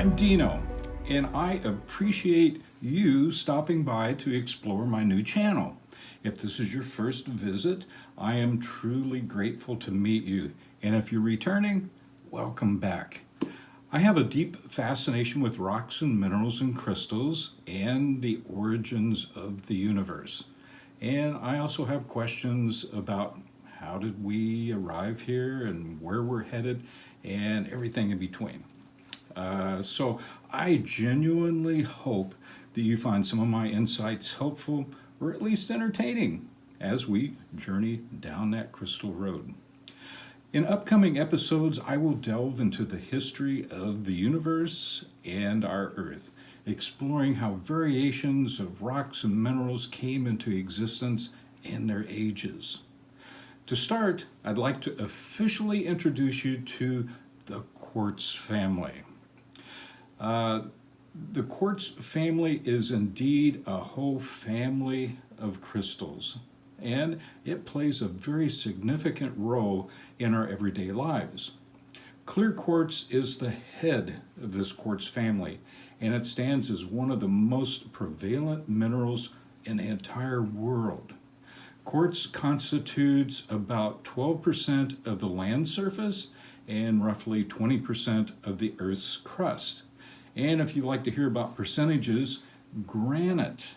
I'm Dino, and I appreciate you stopping by to explore my new channel. If this is your first visit, I am truly grateful to meet you, and if you're returning, welcome back. I have a deep fascination with rocks and minerals and crystals and the origins of the universe. And I also have questions about how did we arrive here and where we're headed and everything in between. So I genuinely hope that you find some of my insights helpful or at least entertaining as we journey down that crystal road. In upcoming episodes, I will delve into the history of the universe and our Earth, exploring how variations of rocks and minerals came into existence and their ages. To start, I'd like to officially introduce you to the Quartz family. The Quartz family is indeed a whole family of crystals, and it plays a very significant role in our everyday lives. Clear quartz is the head of this quartz family, and it stands as one of the most prevalent minerals in the entire world. Quartz constitutes about 12% of the land surface and roughly 20% of the Earth's crust. And if you like to hear about percentages, granite,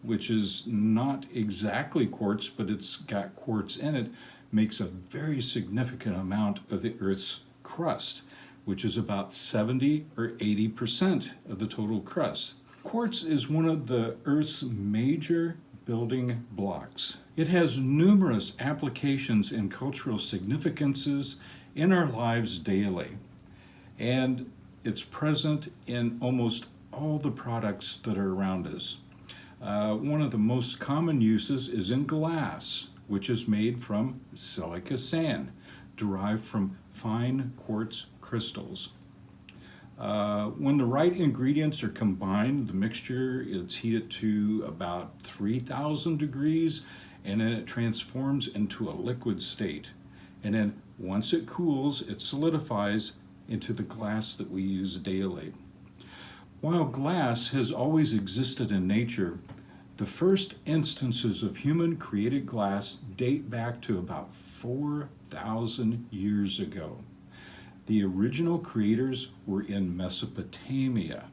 which is not exactly quartz, but it's got quartz in it, makes a very significant amount of the Earth's crust, which is about 70 or 80% of the total crust. Quartz is one of the Earth's major building blocks. It has numerous applications and cultural significances in our lives daily, and it's present in almost all the products that are around us. One of the most common uses is in glass, which is made from silica sand, derived from fine quartz crystals. When the right ingredients are combined, the mixture is heated to about 3,000 degrees, and then it transforms into a liquid state. And then once it cools, it solidifies into the glass that we use daily. While glass has always existed in nature, the first instances of human-created glass date back to about 4,000 years ago. The original creators were in Mesopotamia,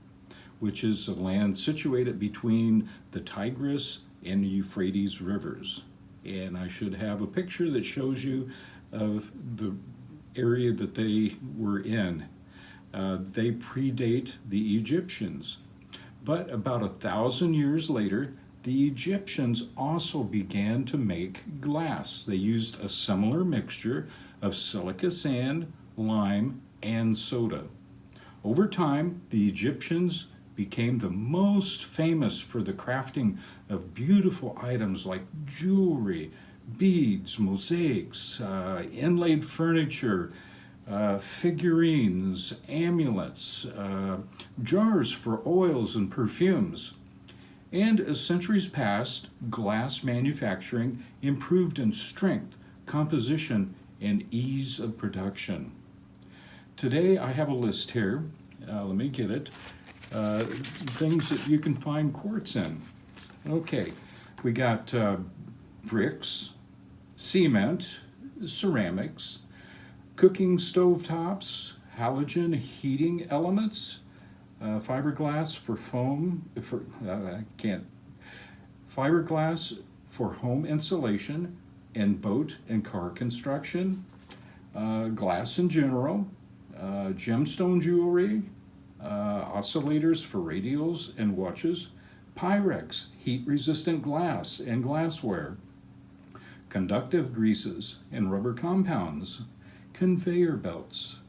which is a land situated between the Tigris and the Euphrates rivers. And I should have a picture that shows you of the area that they were in. They predate the Egyptians. But about 1,000 years later, the Egyptians also began to make glass. They used a similar mixture of silica sand, lime, and soda. Over time, the Egyptians became the most famous for the crafting of beautiful items like jewelry, beads, mosaics, inlaid furniture, figurines, amulets, jars for oils and perfumes. And as centuries passed, glass manufacturing improved in strength, composition, and ease of production. Today I have a list here, let me get it, things that you can find quartz in. Okay, we got bricks, cement, ceramics, cooking stovetops, halogen heating elements, fiberglass for fiberglass for home insulation and boat and car construction, glass in general, gemstone jewelry, oscillators for radials and watches, Pyrex, heat-resistant glass and glassware, conductive greases and rubber compounds, conveyor belts,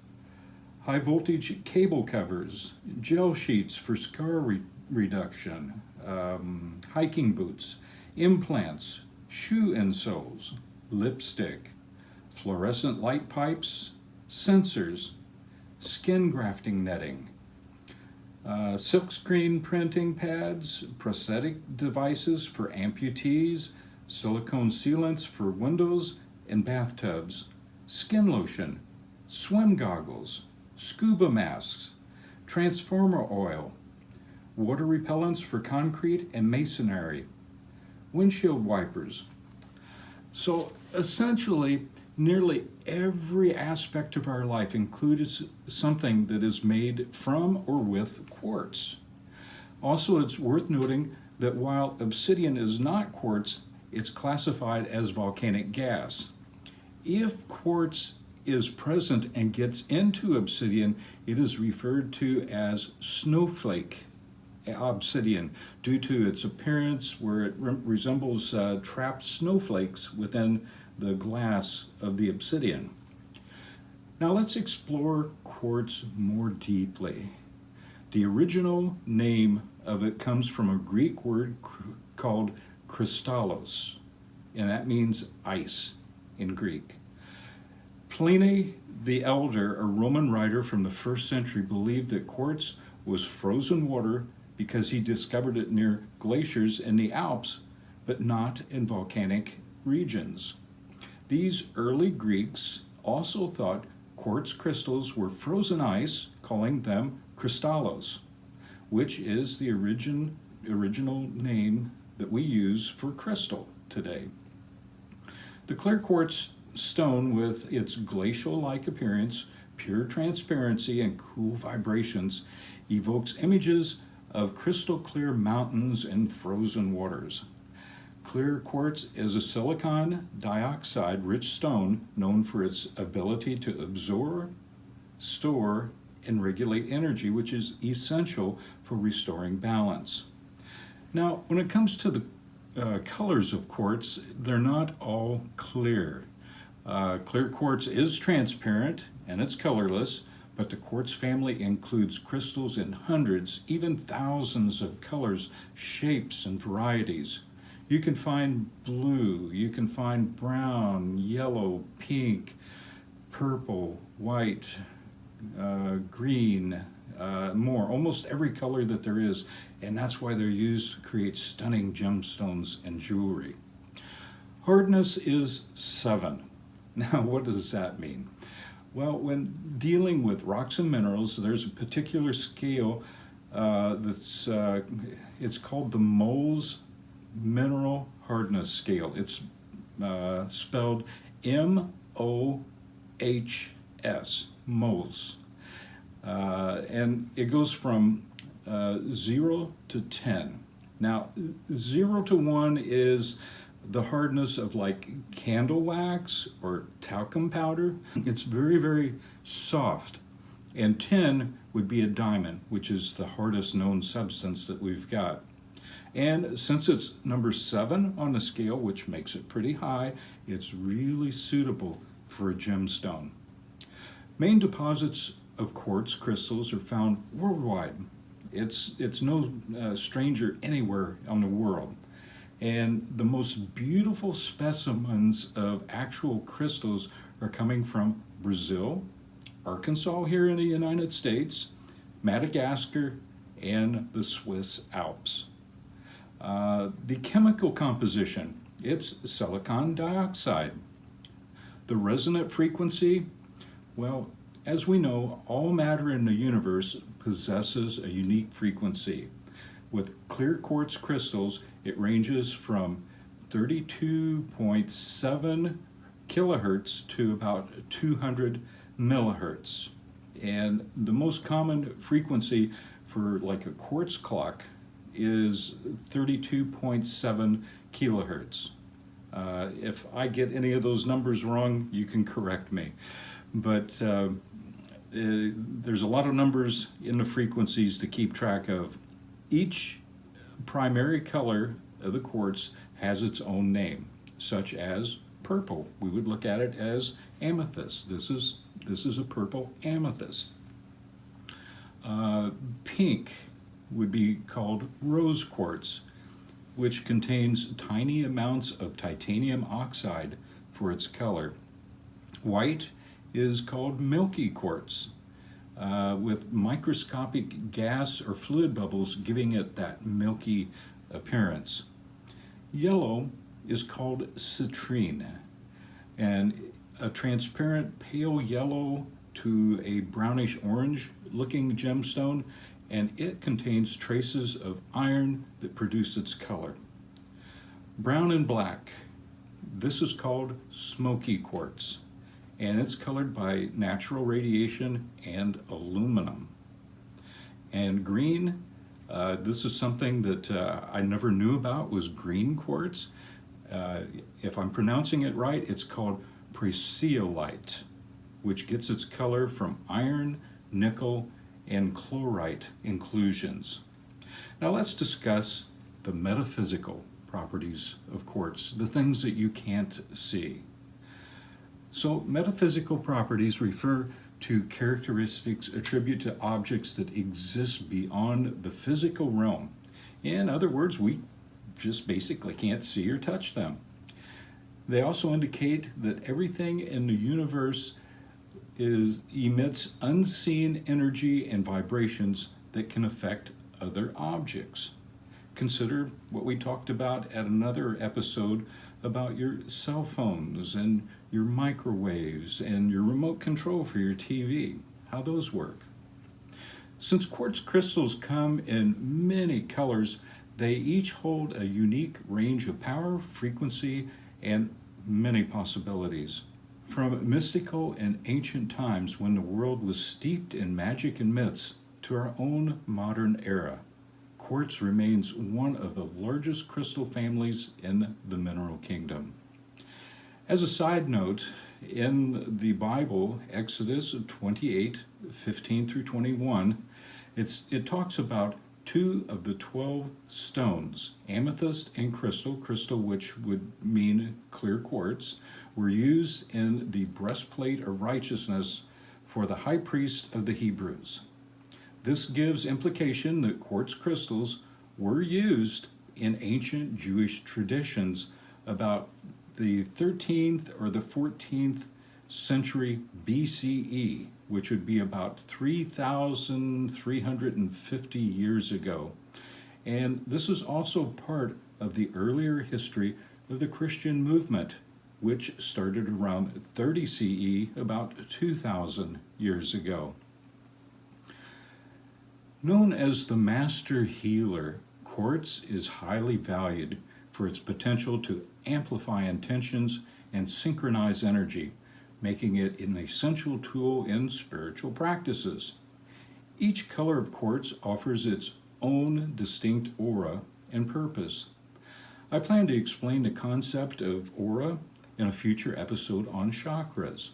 high-voltage cable covers, gel sheets for scar reduction, hiking boots, implants, shoe insoles, lipstick, fluorescent light pipes, sensors, skin grafting netting, silkscreen printing pads, prosthetic devices for amputees, silicone sealants for windows and bathtubs, skin lotion, swim goggles, scuba masks, transformer oil, water repellents for concrete and masonry, windshield wipers. So essentially, nearly every aspect of our life includes something that is made from or with quartz. Also, it's worth noting that while obsidian is not quartz, it's classified as volcanic gas. If quartz is present and gets into obsidian, it is referred to as snowflake obsidian due to its appearance where it resembles trapped snowflakes within the glass of the obsidian. Now let's explore quartz more deeply. The original name of it comes from a Greek word called kristallos, and that means ice in Greek. Pliny the Elder, a Roman writer from the 1st century, believed that quartz was frozen water because he discovered it near glaciers in the Alps, but not in volcanic regions. These early Greeks also thought quartz crystals were frozen ice, calling them kristallos, which is the original name that we use for crystal today. The clear quartz stone, with its glacial-like appearance, pure transparency, and cool vibrations, evokes images of crystal clear mountains and frozen waters. Clear quartz is a silicon dioxide rich stone known for its ability to absorb, store, and regulate energy, which is essential for restoring balance. Now, when it comes to the colors of quartz, they're not all clear. Clear quartz is transparent and it's colorless, but the quartz family includes crystals in hundreds, even thousands of colors, shapes, and varieties. You can find blue, you can find brown, yellow, pink, purple, white, green, more, almost every color that there is, and that's why they're used to create stunning gemstones and jewelry. Hardness is 7. Now, what does that mean? Well, when dealing with rocks and minerals, there's a particular scale it's called the Mohs Mineral Hardness Scale. It's spelled M-O-H-S, Mohs. And it goes from 0 to 10. Now, 0 to 1 is the hardness of like candle wax or talcum powder. It's very, very soft. And 10 would be a diamond, which is the hardest known substance that we've got. And since it's number 7 on the scale, which makes it pretty high, it's really suitable for a gemstone. Main deposits of quartz crystals are found worldwide. It's no stranger anywhere on the world. And the most beautiful specimens of actual crystals are coming from Brazil, Arkansas here in the United States, Madagascar, and the Swiss Alps. The chemical composition, it's silicon dioxide. The resonant frequency, well, as we know, all matter in the universe possesses a unique frequency. With clear quartz crystals, it ranges from 32.7 kilohertz to about 200 millihertz. And the most common frequency for like a quartz clock is 32.7 kilohertz. If I get any of those numbers wrong, you can correct me. But there's a lot of numbers in the frequencies to keep track of. Each primary color of the quartz has its own name, such as purple. We would look at it as amethyst. This is a purple amethyst. Pink would be called rose quartz, which contains tiny amounts of titanium oxide for its color. White is called milky quartz, with microscopic gas or fluid bubbles giving it that milky appearance. Yellow is called citrine, and a transparent pale yellow to a brownish orange looking gemstone, and it contains traces of iron that produce its color. Brown and black, this is called smoky quartz, and it's colored by natural radiation and aluminum. And green, this is something that I never knew about, was green quartz. If I'm pronouncing it right, it's called Pappelallee, which gets its color from iron, nickel, and chlorite inclusions. Now let's discuss the metaphysical properties of quartz, the things that you can't see. So metaphysical properties refer to characteristics attributed to objects that exist beyond the physical realm. In other words, we just basically can't see or touch them. They also indicate that everything in the universe emits unseen energy and vibrations that can affect other objects. Consider what we talked about at another episode about your cell phones and your microwaves and your remote control for your TV, how those work. Since quartz crystals come in many colors, they each hold a unique range of power, frequency, and many possibilities. From mystical and ancient times when the world was steeped in magic and myths to our own modern era, quartz remains one of the largest crystal families in the mineral kingdom. As a side note, in the Bible, Exodus 28:15 through 21, it talks about 2 of the 12 stones, amethyst and crystal, which would mean clear quartz, were used in the breastplate of righteousness for the high priest of the Hebrews. This gives implication that quartz crystals were used in ancient Jewish traditions about the 13th or the 14th century BCE, which would be about 3,350 years ago. And this is also part of the earlier history of the Christian movement, which started around 30 CE, about 2,000 years ago. Known as the master healer, quartz is highly valued for its potential to amplify intentions and synchronize energy, making it an essential tool in spiritual practices. Each color of quartz offers its own distinct aura and purpose. I plan to explain the concept of aura in a future episode on chakras.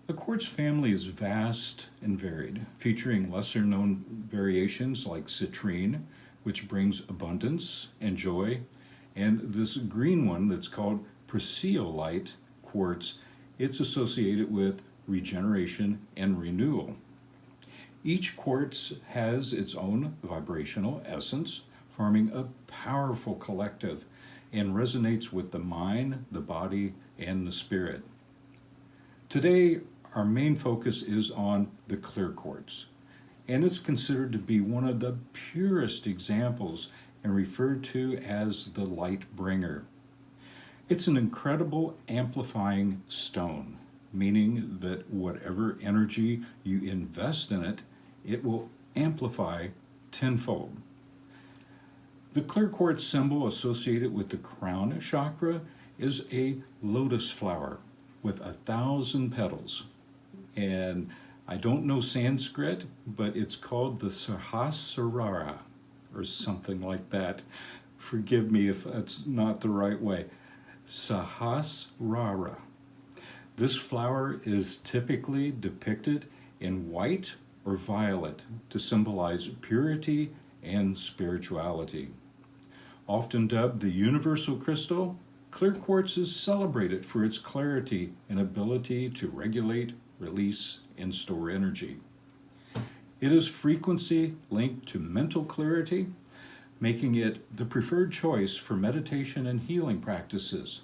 The quartz family is vast and varied, featuring lesser-known variations like citrine, which brings abundance and joy, and this green one that's called Pappelallee quartz. It's associated with regeneration and renewal. Each quartz has its own vibrational essence, forming a powerful collective, and resonates with the mind, the body, and the spirit. Today, our main focus is on the clear quartz, and it's considered to be one of the purest examples and referred to as the light bringer. It's an incredible amplifying stone, meaning that whatever energy you invest in it, it will amplify tenfold. The clear quartz symbol associated with the crown chakra is a lotus flower with 1,000 petals. And I don't know Sanskrit, but it's called the Sahasrara or something like that. Forgive me if that's not the right way. Sahasrara. This flower is typically depicted in white or violet to symbolize purity and spirituality. Often dubbed the universal crystal, clear quartz is celebrated for its clarity and ability to regulate, release, and store energy. It is frequency linked to mental clarity, making it the preferred choice for meditation and healing practices.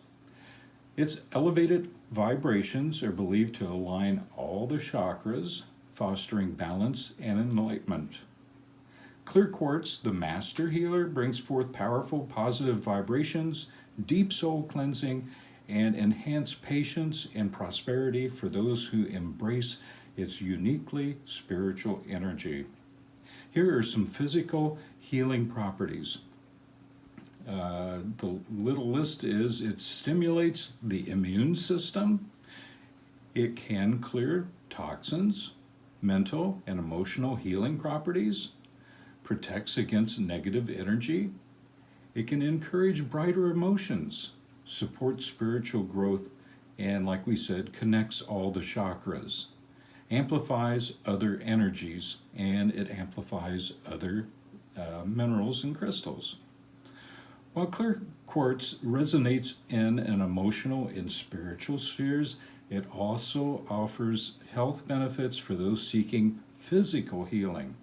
Its elevated vibrations are believed to align all the chakras, fostering balance and enlightenment. Clear quartz, the master healer, brings forth powerful positive vibrations, deep soul cleansing, and enhance patience and prosperity for those who embrace its uniquely spiritual energy. Here are some physical healing properties. The little list is it stimulates the immune system, it can clear toxins, mental and emotional healing properties, protects against negative energy, it can encourage brighter emotions, support spiritual growth, and like we said, connects all the chakras, amplifies other energies, and it amplifies other minerals and crystals. While clear quartz resonates in an emotional and spiritual spheres, it also offers health benefits for those seeking physical healing.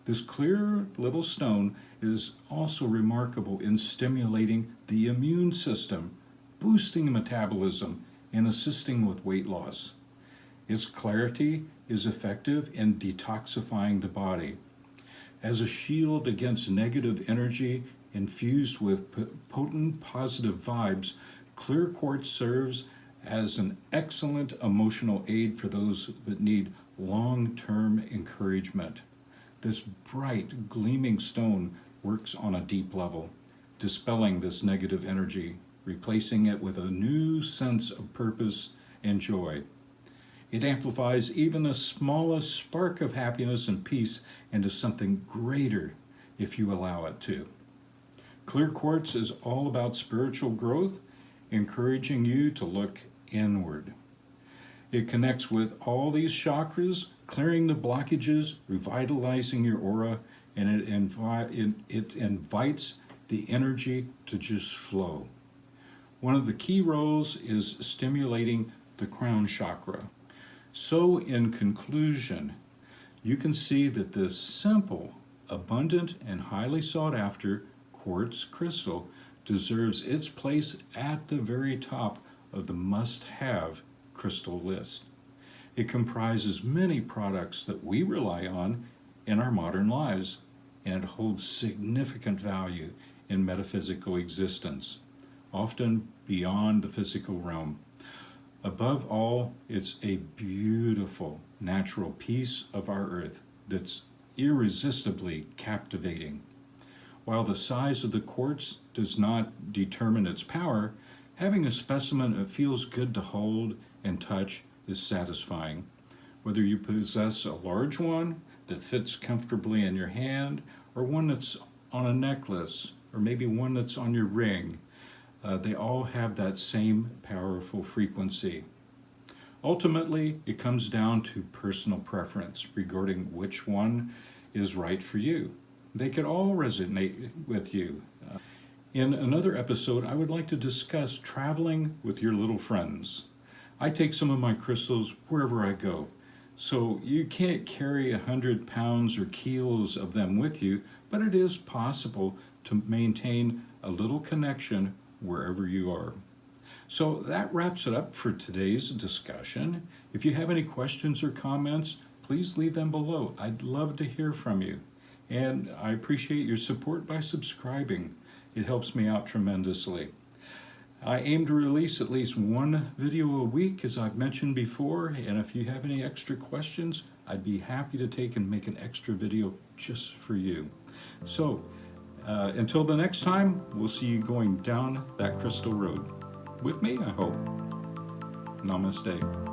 This clear little stone is also remarkable in stimulating the immune system, boosting metabolism, and assisting with weight loss. Its clarity is effective in detoxifying the body. As a shield against negative energy infused with potent positive vibes, clear quartz serves as an excellent emotional aid for those that need long-term encouragement. This bright, gleaming stone works on a deep level, dispelling this negative energy, replacing it with a new sense of purpose and joy. It amplifies even the smallest spark of happiness and peace into something greater if you allow it to. Clear quartz is all about spiritual growth, encouraging you to look inward. It connects with all these chakras, clearing the blockages, revitalizing your aura, and it invites the energy to just flow. One of the key roles is stimulating the crown chakra. So in conclusion, you can see that this simple, abundant, and highly sought after quartz crystal deserves its place at the very top of the must-have crystal list. It comprises many products that we rely on in our modern lives, and it holds significant value in metaphysical existence, often beyond the physical realm. Above all, it's a beautiful natural piece of our earth that's irresistibly captivating. While the size of the quartz does not determine its power, having a specimen that feels good to hold and touch is satisfying. Whether you possess a large one that fits comfortably in your hand, or one that's on a necklace, or maybe one that's on your ring, they all have that same powerful frequency. Ultimately, it comes down to personal preference regarding which one is right for you. They could all resonate with you. In another episode, I would like to discuss traveling with your little friends. I take some of my crystals wherever I go, so you can't carry 100 pounds or kilos of them with you, but it is possible to maintain a little connection wherever you are. So that wraps it up for today's discussion. If you have any questions or comments, please leave them below. I'd love to hear from you. And I appreciate your support by subscribing. It helps me out tremendously. I aim to release at least one video a week, as I've mentioned before, and if you have any extra questions, I'd be happy to take and make an extra video just for you. So, until the next time, we'll see you going down that crystal road. With me, I hope. Namaste.